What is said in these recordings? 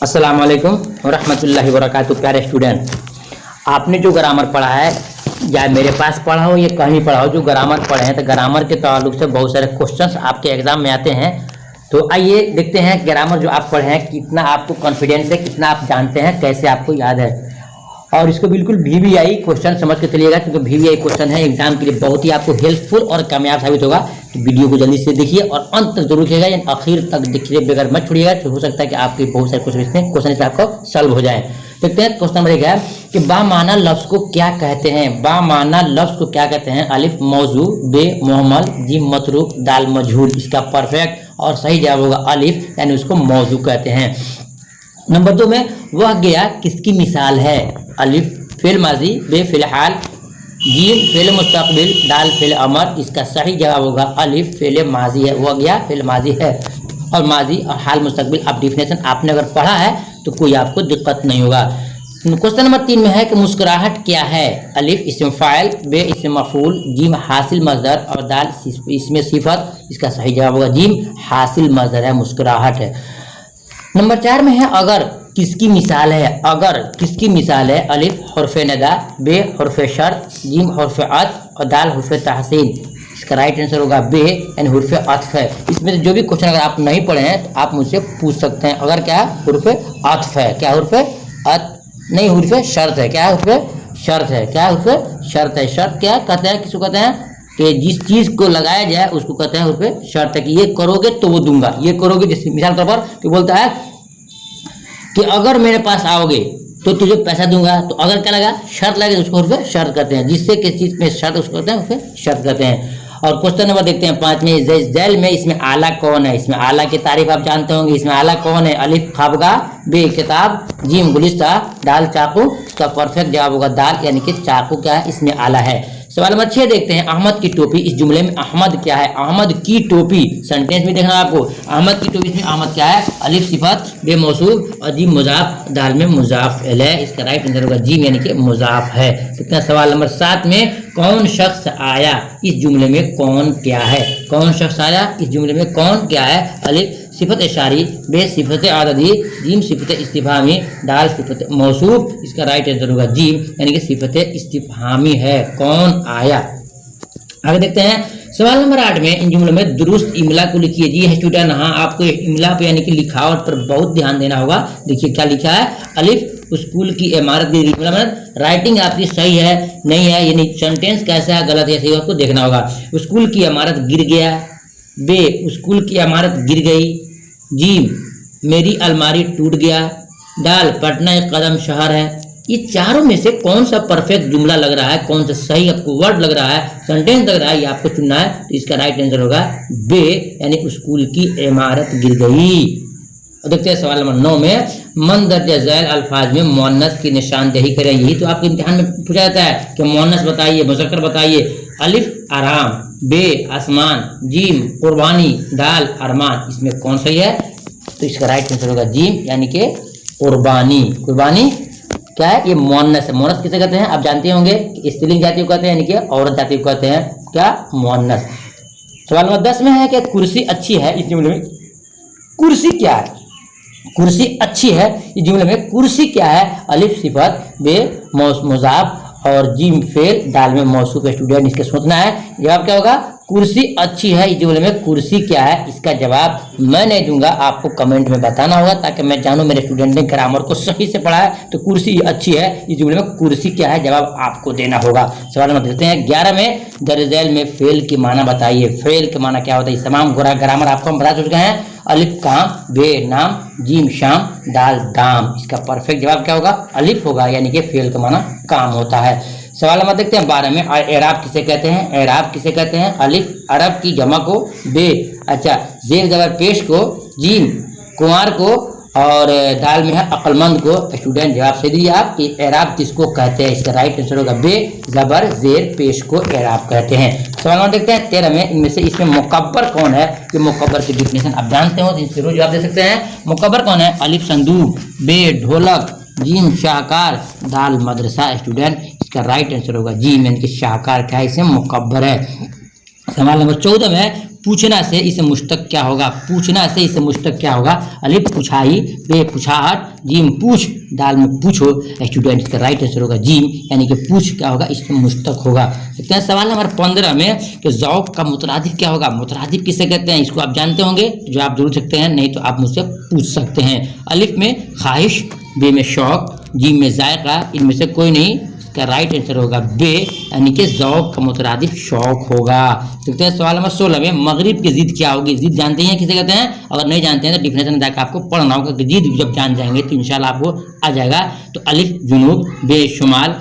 अस्सलाम वालेकुम वरहमतुल्लाहि वबरकातुहू। प्यारे स्टूडेंट, आपने जो ग्रामर पढ़ा है या मेरे पास पढ़ा हो या कहीं पढ़ा हो, जो ग्रामर पढ़े हैं तो ग्रामर के ताल्लुक से बहुत सारे क्वेश्चंस आपके एग्जाम में आते हैं। तो आइए देखते हैं ग्रामर जो आप पढ़े हैं कितना आपको कॉन्फिडेंस है, कितना आप जानते हैं, कैसे आपको याद है। और इसको बिल्कुल VVI क्वेश्चन समझ के चलिएगा, क्योंकि VVI क्वेश्चन है एग्जाम के लिए बहुत ही आपको हेल्पफुल और कामयाब साबित होगा। तो वीडियो को जल्दी से देखिए और अंत तक जरूर देखिएगा, यानी आखिर तक देखिए बगैर मत छोड़िएगा। तो हो सकता है कि आपके बहुत सारे क्वेश्चन इसमें आपको सॉल्व हो जाए। देखते हैं क्वेश्चन नंबर 1 है कि बामाना लफ्ज को क्या कहते हैं। बामाना लफ्ज को क्या कहते हैं? अलिफ मौजू, बे मोहम्मल, जिम मतरूक, दाल मजहूल। इसका परफेक्ट और सही जवाब होगा अलिफ, यानी उसको मौजू कहते हैं। नंबर 2 में वह गया किसकी मिसाल है? अलिफ फेल माजी, बे फेल हाल, जीम फेल मुस्तकबिल, दाल फेल अमर। इसका सही जवाब होगा अलिफ फेल माजी है। वह गया फेल माजी है और माजी और हाल मुस्तकबिल आप डिफिनेशन आपने अगर पढ़ा है तो कोई आपको दिक्कत नहीं होगा। क्वेश्चन नंबर 3 में है कि मुस्कुराहट क्या है? अलिफ इसम फाइल, बे इसम मफूल, जीम हासिल मजदर और दाल इसमें सिफत। इसका सही जवाब होगा जीम हासिल मजदर है, मुस्कुराहट है। नंबर 4 में है अगर किसकी मिसाल है? अगर किसकी मिसाल है? अलिफ हरफे नदा, बे हरफे शर्त, जीम हरफे अत और दाल हरफे तहसीन। इसका राइट आंसर होगा बे, यानी हरफे अत्फ है। इसमें जो भी क्वेश्चन अगर आप नहीं पढ़े हैं तो आप मुझसे पूछ सकते हैं। अगर क्या हरफे अत्फ है, क्या हरफे अत नहीं, हरफे शर्त है। क्या हरफे शर्त है? क्या हरफे शर्त है? शर्त क्या कहते हैं, किसको कहते हैं? कि जिस चीज को लगाया जाए उसको कहते हैं हरफे शर्त है, कि ये करोगे तो वो दूंगा, ये करोगे। जैसे मिसाल के तौर पर तो बोलता है कि अगर मेरे पास आओगे तो तुझे पैसा दूंगा। तो अगर क्या लगा? शर्त लगे तो उसको हरफे शर्त कहते हैं। जिससे किस चीज में शर्त उसको कहते हैं हरफे शर्त कहते हैं। और क्वेश्चन नंबर देखते हैं 5 में, जैल में इसमें आला कौन है? इसमें आला की तारीफ आप जानते होंगे। इसमें आला कौन है? अलिफ खाबगा, बे किताब, जीम गुलिस्ता, दाल चाकू। इसका परफेक्ट जवाब होगा दाल, यानी कि चाकू क्या है? इसमें आला है। सवाल नंबर 6 देखते हैं, अहमद की टोपी। इस जुमले में अहमद क्या है? अहमद की टोपी सेंटेंस में देखना आपको। अहमद की टोपी में अहमद क्या है? अलिफ सिफत, बे मौसूफ और जीम मुजाफ, दाल में मुजाफ इलैह है। इसका राइट आंसर होगा जीम, यानी कि मुजाफ है। कितना? सवाल नंबर 7 में कौन शख्स आया? इस जुमले में कौन क्या है? कौन शख्स आया? इस जुमले में कौन क्या है? अलिफ सिफत इशारी, बे सिफत आददी, जीम सिफत इस्तिफहामी, दाल सिफत मौसूफ। इसका राइट आंसर होगा जीम, यानी कि सिफत इस्तिफहामी है। कौन आया? आगे देखते हैं सवाल नंबर 8 में, इन जुमलों में दुरुस्त इमला को लिखिए। जी स्टूडेंट, हाँ आपको इमला पे यानी कि लिखावट पर बहुत ध्यान देना होगा। देखिए क्या लिखा है? अलिफ स्कूल की इमारत गिर गई, मतलब राइटिंग आपकी सही है नहीं है, यानी सेंटेंस कैसा है गलत है सही आपको देखना होगा। स्कूल की इमारत गिर गया, बे स्कूल की इमारत गिर गई, जीम मेरी अलमारी टूट गया, दाल पटना एक कदम शहर है। ये चारों में से कौन सा परफेक्ट जुमला लग रहा है, कौन सा सही आपको वर्ड लग रहा है, सेंटेंस लग रहा है, ये आपको चुनना है। तो इसका राइट आंसर होगा बे, यानी स्कूल की इमारत गिर गई। देखते हैं सवाल नंबर 9 में, मन दर्ज झैल अल्फाज में मुअन्नस की निशानदेही करें। यही तो आपके इम्तिहान में पूछा जाता है कि मुअन्नस बताइए, मुज़क्कर बताइए। अलिफ आराम, बे आसमान, जीम कुर्बानी, दाल अरमान। इसमें कौन सही है? तो इसका राइट आंसर होगा जीम, यानी कि कुर्बानी। कुर्बानी क्या है? ये मुअन्नस है। मुअन्नस किसे कहते हैं आप जानते होंगे, स्त्रीलिंग जाति को कहते हैं, यानी कि औरत जाति को कहते हैं क्या? मुअन्नस। सवाल नंबर 10 में है कि कुर्सी अच्छी है। इस जुमले में कुर्सी क्या है? कुर्सी अच्छी है, इस जुमले में कुर्सी क्या है? अलिफ सिफत, बे मुजाफ और जीम फेल, दाल में मौसूफ। स्टूडेंट इसके सोचना है जवाब क्या होगा? कुर्सी अच्छी है। इस जुमले में कुर्सी क्या है? इसका जवाब मैं नहीं दूंगा, आपको कमेंट में बताना होगा ताकि मैं जानूं मेरे स्टूडेंट ने ग्रामर को सही से पढ़ा है। तो कुर्सी अच्छी है, इस जुमले में कुर्सी क्या है? जवाब आपको देना होगा। सवाल नंबर देखते हैं 11 में, दरअसल में फेल की माना बताइए। फेल के माना क्या होता है? तमाम ग्रामर आपको हम बता चुके हैं। अलिफ काम, बे नाम, जीम शाम, दाल दाम। इसका परफेक्ट जवाब क्या होगा? अलिफ होगा, यानी कि फेल का माना काम होता है। सवाल नंबर देखते हैं 12 में, एराब किसे कहते हैं? एराब किसे कहते हैं? अलिफ अरब की जमा को, बे अच्छा जेर जबर पेश को, जीम कुंवार को और दाल में है अक्लमंद को। स्टूडेंट जवाब सही दीजिए आप कि एराब किसको कहते हैं? इसका राइट आंसर होगा बे जबर जेर पेश को एराब कहते हैं। सवाल नंबर देखते हैं 13 में, इनमें से इसमें मुकब्बर कौन है? ये मुकब्बर की डिफिनेशन आप जानते हो तो इसके जवाब दे सकते हैं। मुकब्बर कौन है? अलिफ संदूक, बे ढोलक, जीम शाहकार, दाल मदरसा। स्टूडेंट इसका राइट आंसर होगा जीम, यानी कि शाहकार क्या है? इसमें मुकब्बर है। सवाल नंबर 14 में, पूछना से इसे मुश्तक क्या होगा, पूछना से इसे मुश्तक क्या होगा, अलिफ पूछाई, बे पूछाहट, जीम पूछ, दाल में पूछो। स्टूडेंट इसका राइट आंसर होगा जीम, यानी कि पूछ क्या होगा, इसमें मुश्तक होगा। देखते हैं सवाल नंबर 15 में कि ज़ौक़ का मुतरादिफ क्या होगा। मुतरादिफ किसे कहते हैं, इसको आप जानते होंगे, जो आप जरूर सकते हैं, नहीं तो आप मुझसे पूछ सकते हैं। अलिफ में ख्वाहिश, बे में शौक, जीम में जायका, इनमें से कोई नहीं, इसका राइट आंसर होगा बे, यानी कि ज़ौक़ का मुतरादिफ शौक होगा। देखते हैं सवाल नंबर 16 में मगरिब की ज़िद क्या होगी। ज़िद जानते हैं किसे कहते हैं, अगर नहीं जानते हैं तो डिफिनेशन जाकर आपको पढ़ना होगा कि ज़िद जब जान जाएंगे तो इंशाल्लाह आपको आ जाएगा। तो अलिफ जुनूब, बे शुमाल,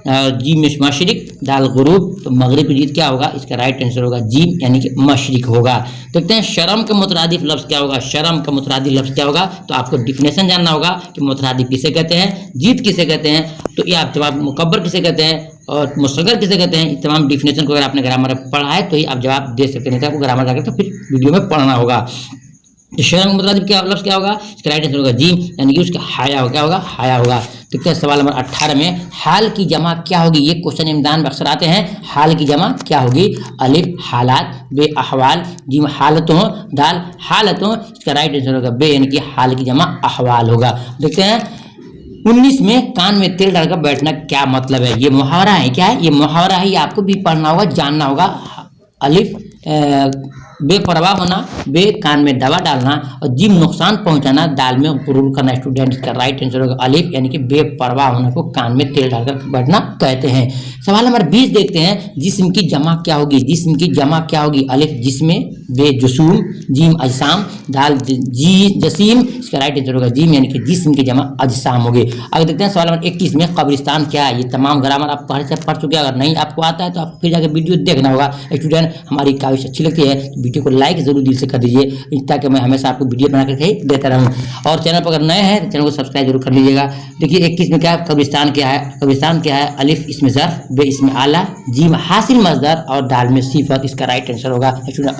जीम में मशरिक, दाल गुरूब, तो मगरिब की ज़िद क्या होगा, इसका राइट आंसर होगा जीम, यानी कि मशरिक होगा। देखते हैं शर्म का मुतरादिफ लफ्ज़ क्या होगा। शर्म का मुतरादिफ लफ्ज़ क्या होगा, तो आपको डिफिनेशन जानना होगा कि मुतरादिफ किसे कहते हैं, ज़िद किसे कहते हैं। तो ये आप जवाब मुकब्बर किसे कहते हैं और मुसग़र किसे कहते हैं, इस तमाम डिफिनेशन को अगर आपने ग्रामर में पढ़ा है तो ही आप जवाब दे सकते हैं, नहीं तो आपको ग्रामर जाकर तो फिर वीडियो में पढ़ना होगा। तो शर्म का मुतरादिफ क्या लफ्ज़ क्या होगा, इसका राइट आंसर होगा जीम, यानी कि उसका हाया क्या होगा, हाया होगा। देखते हैं सवाल नंबर 18 में हाल की जमा क्या होगी। ये क्वेश्चन इम्तिहान में अक्सर आते हैं। हाल की जमा क्या होगी, अलिफ हालात, बे अहवाल, जीम हालतों, दाल हालतों, इसका राइट आंसर होगा बे, यानी कि हाल की जमा अहवाल होगा। देखते हैं 19 में कान में तेल डालकर बैठना क्या मतलब है। ये मुहावरा है, क्या है ये मुहावरा है, ये आपको भी पढ़ना होगा, जानना होगा। अलिफ बेपरवाह होना, बे कान में दवा डालना, और जिम नुकसान पहुंचाना, दाल में गुरूर करना। स्टूडेंट इसका राइट आंसर होगा अलिफ, यानी कि बेपरवाह होने को कान में तेल डालकर बैठना कहते हैं। सवाल नंबर 20 देखते हैं, जिस्म की जमा क्या होगी। जिस्म की जमा क्या होगी, अलिफ जिस्म, बे जुसूम, जीम अजसाम, दाल जी जसीम, इसका राइट आंसर होगा जीम, यानी कि जिस्म की जमा अजसाम होगी। अगर देखते हैं सवाल नंबर 21 में कब्रिस्तान क्या है। ये तमाम ग्रामर आप पढ़ चुके हैं, अगर नहीं आपको आता है तो आप फिर जाकर वीडियो देखना होगा। स्टूडेंट हमारी काविश अच्छी लगती है तो वीडियो को लाइक जरूर दिल से कर दीजिए, ताकि मैं हमेशा आपको वीडियो बना करके देता रहूँ। और चैनल पर अगर नए हैं तो चैनल को सब्सक्राइब जरूर कर लीजिएगा। देखिए 21 में क्या है, कब्रिस्तान क्या है। कब्रिस्तान क्या है, अलिफ इसमें ज़र्फ, बे इसमें आला, जीम हासिल मज़दर, और दाल में सिफत, इसका राइट आंसर होगा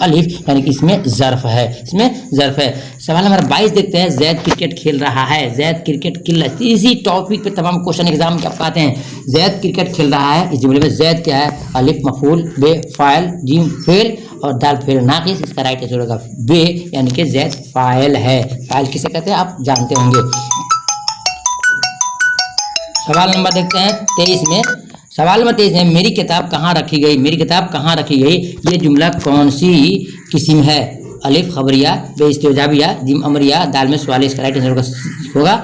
अलिफ, यानी कि इसमें ज़र्फ है, इसमें ज़र्फ है। सवाल नंबर 22 देखते हैं, जैद क्रिकेट खेल रहा है। जैद क्रिकेट खेल रहा है, इसी टॉपिक पे तमाम क्वेश्चन एग्जाम के आप आते हैं। जैद क्रिकेट खेल रहा है, इस जुमले में जैद क्या है, अलिफ मफूल, बे फाइल, जीम फेल, और दाल फेल नाकिस, इसका राइट आंसर होगा बे, यानी कि जैद फाइल है। फाइल किसे कहते हैं आप जानते होंगे। सवाल नंबर देखते हैं 23 में। सवाल नंबर 23 में मेरी किताब कहाँ रखी गई। मेरी किताब कहाँ रखी गई, ये जुमला कौन सी किस्म है। अलिफ खबरिया, बे इस्तेजाबिया, जिम अमरिया, दाल में सवालिया, इसका राइट आंसर होगा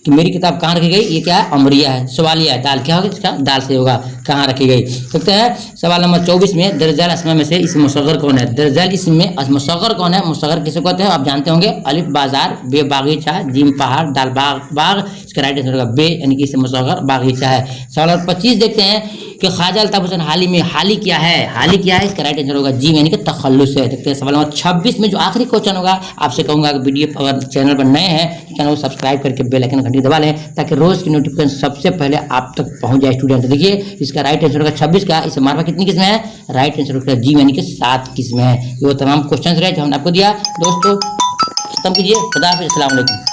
कि मेरी किताब कहाँ रखी गई। ये क्या है, अमरिया है, सवालिया है, दाल क्या होगा, इसका दाल से होगा, कहाँ रखी गई। देखते हैं सवाल नंबर 24 में, दरजल अस्मा में से इसमें मुसग़र कौन है। दरजल इसमें मुसग़र कौन है, मुसग़र किसे कहते हैं आप जानते होंगे। अलिफ बाजार, बे बागीचा, जीम पहाड़, दाल बाग, इसका राइट आंसर होगा बे, यानी कि इसमें मुसग़र बागीचा है। सवाल नंबर 25 देखते हैं कि ख्वाजा अल्ताफ़ हुसैन हाली में हाली क्या है। हाली क्या है, इसका राइट आंसर होगा जीम, यानी कि तखल्लुस है। देखते हैं सवाल नंबर 26 में जो आखिरी क्वेश्चन होगा, आपसे कहूँगा कि वीडियो अगर चैनल पर नए हैं तो चैनल को सब्सक्राइब करके बेल आइकन घंटी दबा लें, ताकि रोज़ की नोटिफिकेशन सबसे पहले आप तक पहुँच जाए। स्टूडेंट देखिए इसका राइट आंसर होगा 26 का। इसे मार्फा कितनी किस्में है, राइट आंसर होगा जीम, यानी कि 7 किस्में हैं। ये वो तमाम क्वेश्चन रहे जो हमने आपको दिया। दोस्तों खत्म कीजिए, खुदा हाफ़िज़, अस्सलाम वालेकुम।